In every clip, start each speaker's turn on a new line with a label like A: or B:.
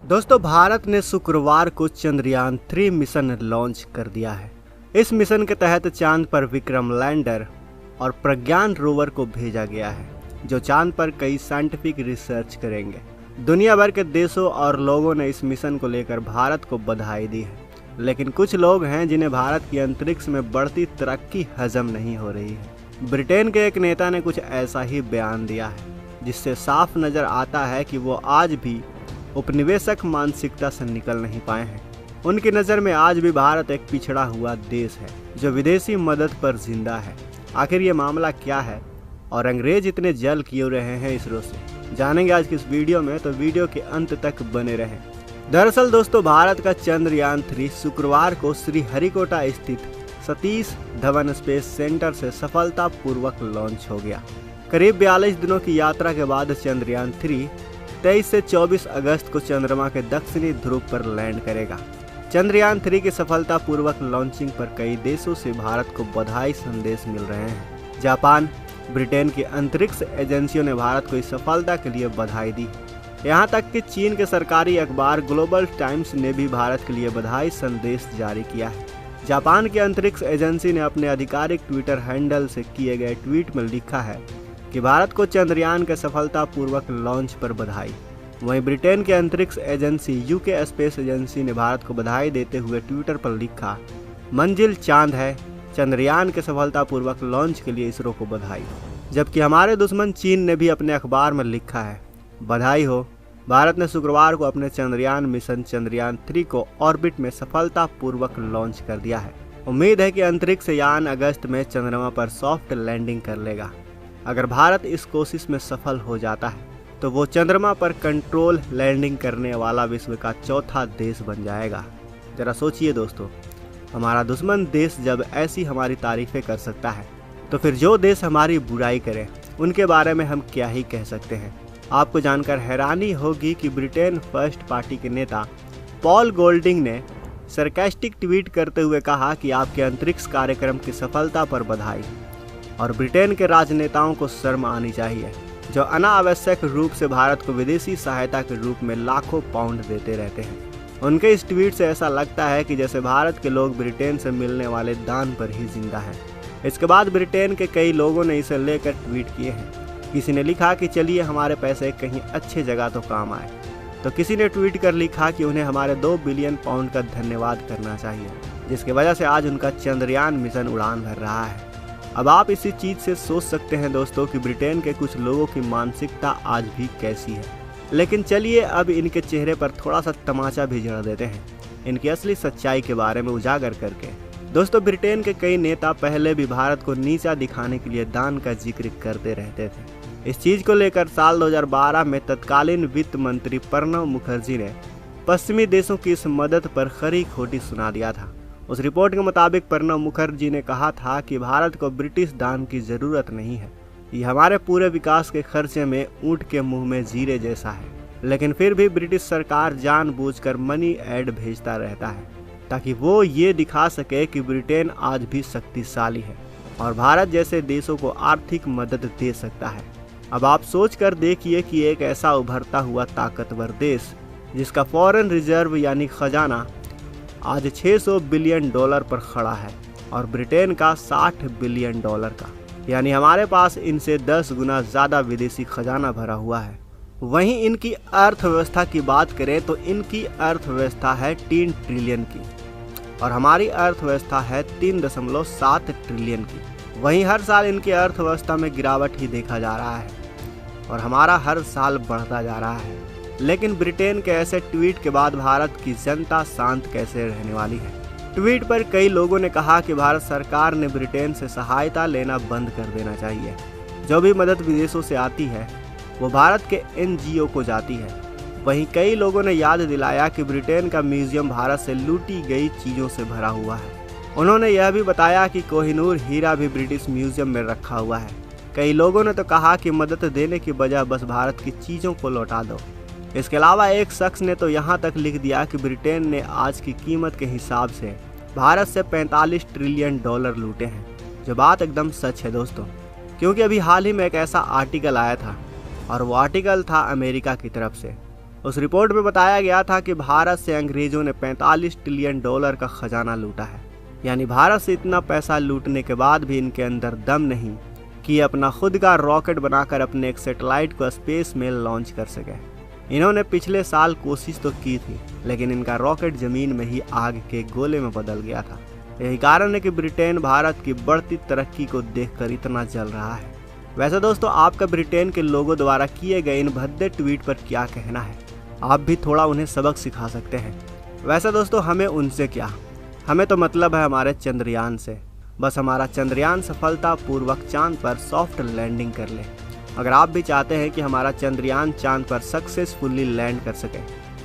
A: दोस्तों, भारत ने शुक्रवार को चंद्रयान 3 मिशन लॉन्च कर दिया है। इस मिशन के तहत चांद पर विक्रम लैंडर और प्रज्ञान रोवर को भेजा गया है, जो चांद पर कई साइंटिफिक रिसर्च करेंगे। दुनिया भर के देशों और लोगों ने इस मिशन को लेकर भारत को बधाई दी है, लेकिन कुछ लोग हैं जिन्हें भारत की अंतरिक्ष में बढ़ती तरक्की हजम नहीं हो रही है। ब्रिटेन के एक नेता ने कुछ ऐसा ही बयान दिया है, जिससे साफ नजर आता है कि वो आज भी उपनिवेशक मानसिकता से निकल नहीं पाए हैं। उनकी नज़र में आज भी भारत एक पिछड़ा हुआ देश है जो विदेशी मदद पर जिंदा है। आखिर ये मामला क्या है और अंग्रेज इतने जल क्यों रहे हैं इसरो से, जानेंगे आज की इस वीडियो में, तो वीडियो के अंत तक बने रहें। दरअसल दोस्तों, भारत का चंद्रयान 3 शुक्रवार को श्रीहरिकोटा स्थित सतीश धवन स्पेस सेंटर से सफलतापूर्वक लॉन्च हो गया। करीब 42 दिनों की यात्रा के बाद चंद्रयान 3 23 से 24 अगस्त को चंद्रमा के दक्षिणी ध्रुव पर लैंड करेगा। चंद्रयान 3 की सफलतापूर्वक लॉन्चिंग पर कई देशों से भारत को बधाई संदेश मिल रहे हैं। जापान, ब्रिटेन की अंतरिक्ष एजेंसियों ने भारत को इस सफलता के लिए बधाई दी। यहाँ तक कि चीन के सरकारी अखबार ग्लोबल टाइम्स ने भी भारत के लिए बधाई संदेश जारी किया है। जापान की अंतरिक्ष एजेंसी ने अपने आधिकारिक ट्विटर हैंडल से किए गए ट्वीट में लिखा है कि भारत को चंद्रयान के सफलतापूर्वक लॉन्च पर बधाई। वहीं ब्रिटेन की अंतरिक्ष एजेंसी यूके स्पेस एजेंसी ने भारत को बधाई देते हुए ट्विटर पर लिखा, मंजिल चांद है, चंद्रयान के सफलतापूर्वक लॉन्च के लिए इसरो को बधाई। जबकि हमारे दुश्मन चीन ने भी अपने अखबार में लिखा है, बधाई हो, भारत ने शुक्रवार को अपने चंद्रयान मिशन चंद्रयान 3 को ऑर्बिट में सफलतापूर्वक लॉन्च कर दिया है। उम्मीद है कि अंतरिक्ष यान अगस्त में चंद्रमा पर सॉफ्ट लैंडिंग कर लेगा। अगर भारत इस कोशिश में सफल हो जाता है तो वो चंद्रमा पर कंट्रोल लैंडिंग करने वाला विश्व का चौथा देश बन जाएगा। जरा सोचिए दोस्तों, हमारा दुश्मन देश जब ऐसी हमारी तारीफें कर सकता है, तो फिर जो देश हमारी बुराई करे उनके बारे में हम क्या ही कह सकते हैं। आपको जानकर हैरानी होगी कि ब्रिटेन फर्स्ट पार्टी के नेता पॉल गोल्डिंग ने सरकास्टिक ट्वीट करते हुए कहा कि आपके अंतरिक्ष कार्यक्रम की सफलता पर बधाई, और ब्रिटेन के राजनेताओं को शर्म आनी चाहिए जो अनावश्यक रूप से भारत को विदेशी सहायता के रूप में लाखों पाउंड देते रहते हैं। उनके इस ट्वीट से ऐसा लगता है कि जैसे भारत के लोग ब्रिटेन से मिलने वाले दान पर ही जिंदा हैं। इसके बाद ब्रिटेन के कई लोगों ने इसे लेकर ट्वीट किए हैं। किसी ने लिखा कि चलिए हमारे पैसे कहीं अच्छे जगह तो काम आए, तो किसी ने ट्वीट कर लिखा कि उन्हें हमारे 2 बिलियन पाउंड का धन्यवाद करना चाहिए, जिसकी वजह से आज उनका चंद्रयान मिशन उड़ान भर रहा है। अब आप इसी चीज़ से सोच सकते हैं दोस्तों कि ब्रिटेन के कुछ लोगों की मानसिकता आज भी कैसी है। लेकिन चलिए अब इनके चेहरे पर थोड़ा सा तमाचा भी जड़ देते हैं, इनकी असली सच्चाई के बारे में उजागर करके। दोस्तों, ब्रिटेन के कई नेता पहले भी भारत को नीचा दिखाने के लिए दान का जिक्र करते रहते थे। इस चीज़ को लेकर साल 2012 में तत्कालीन वित्त मंत्री प्रणब मुखर्जी ने पश्चिमी देशों की इस मदद पर खरी खोटी सुना दिया था। उस रिपोर्ट के मुताबिक प्रणब मुखर्जी ने कहा था कि भारत को ब्रिटिश दान की ज़रूरत नहीं है, ये हमारे पूरे विकास के खर्चे में ऊँट के मुंह में जीरे जैसा है। लेकिन फिर भी ब्रिटिश सरकार जानबूझकर मनी एड भेजता रहता है ताकि वो ये दिखा सके कि ब्रिटेन आज भी शक्तिशाली है और भारत जैसे देशों को आर्थिक मदद दे सकता है। अब आप सोच कर देखिए कि एक ऐसा उभरता हुआ ताकतवर देश जिसका फॉरेन रिजर्व यानी खजाना आज $600 बिलियन पर खड़ा है और ब्रिटेन का $60 बिलियन का, यानी हमारे पास इनसे 10 गुना ज़्यादा विदेशी खजाना भरा हुआ है। वहीं इनकी अर्थव्यवस्था की बात करें तो इनकी अर्थव्यवस्था है 3 ट्रिलियन की और हमारी अर्थव्यवस्था है 3.7 ट्रिलियन की। वहीं हर साल इनकी अर्थव्यवस्था में गिरावट ही देखा जा रहा है और हमारा हर साल बढ़ता जा रहा है। लेकिन ब्रिटेन के ऐसे ट्वीट के बाद भारत की जनता शांत कैसे रहने वाली है। ट्वीट पर कई लोगों ने कहा कि भारत सरकार ने ब्रिटेन से सहायता लेना बंद कर देना चाहिए। जो भी मदद विदेशों से आती है वो भारत के NGO को जाती है। वहीं कई लोगों ने याद दिलाया कि ब्रिटेन का म्यूजियम भारत से लूटी गई चीज़ों से भरा हुआ है। उन्होंने यह भी बताया कि कोहिनूर हीरा भी ब्रिटिश म्यूजियम में रखा हुआ है। कई लोगों ने तो कहा कि मदद देने की बजाय बस भारत की चीज़ों को लौटा दो। इसके अलावा एक शख्स ने तो यहाँ तक लिख दिया कि ब्रिटेन ने आज की कीमत के हिसाब से भारत से $45 ट्रिलियन लूटे हैं, जो बात एकदम सच है दोस्तों। क्योंकि अभी हाल ही में एक ऐसा आर्टिकल आया था और वो आर्टिकल था अमेरिका की तरफ से। उस रिपोर्ट में बताया गया था कि भारत से अंग्रेजों ने 45 ट्रिलियन डॉलर का खजाना लूटा है। यानी भारत से इतना पैसा लूटने के बाद भी इनके अंदर दम नहीं कि अपना खुद का रॉकेट बनाकर अपने एक सैटेलाइट को स्पेस में लॉन्च कर सके। इन्होंने पिछले साल कोशिश तो की थी, लेकिन इनका रॉकेट जमीन में ही आग के गोले में बदल गया था। यही कारण है कि ब्रिटेन भारत की बढ़ती तरक्की को देखकर इतना जल रहा है। वैसे दोस्तों, आपका ब्रिटेन के लोगों द्वारा किए गए इन भद्दे ट्वीट पर क्या कहना है? आप भी थोड़ा उन्हें सबक सिखा सकते हैं। वैसे दोस्तों, हमें उनसे क्या, हमें तो मतलब है हमारे चंद्रयान से। बस हमारा चंद्रयान सफलतापूर्वक चांद पर सॉफ्ट लैंडिंग कर ले। अगर आप भी चाहते हैं कि हमारा चंद्रयान चांद पर सक्सेसफुली लैंड कर सके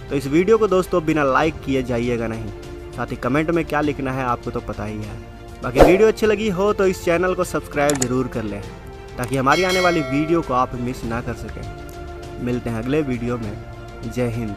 A: तो इस वीडियो को दोस्तों बिना लाइक किए जाइएगा नहीं। साथ ही कमेंट में क्या लिखना है आपको तो पता ही है। बाकी वीडियो अच्छी लगी हो तो इस चैनल को सब्सक्राइब जरूर कर लें ताकि हमारी आने वाली वीडियो को आप मिस ना कर सकें। मिलते हैं अगले वीडियो में। जय हिंद।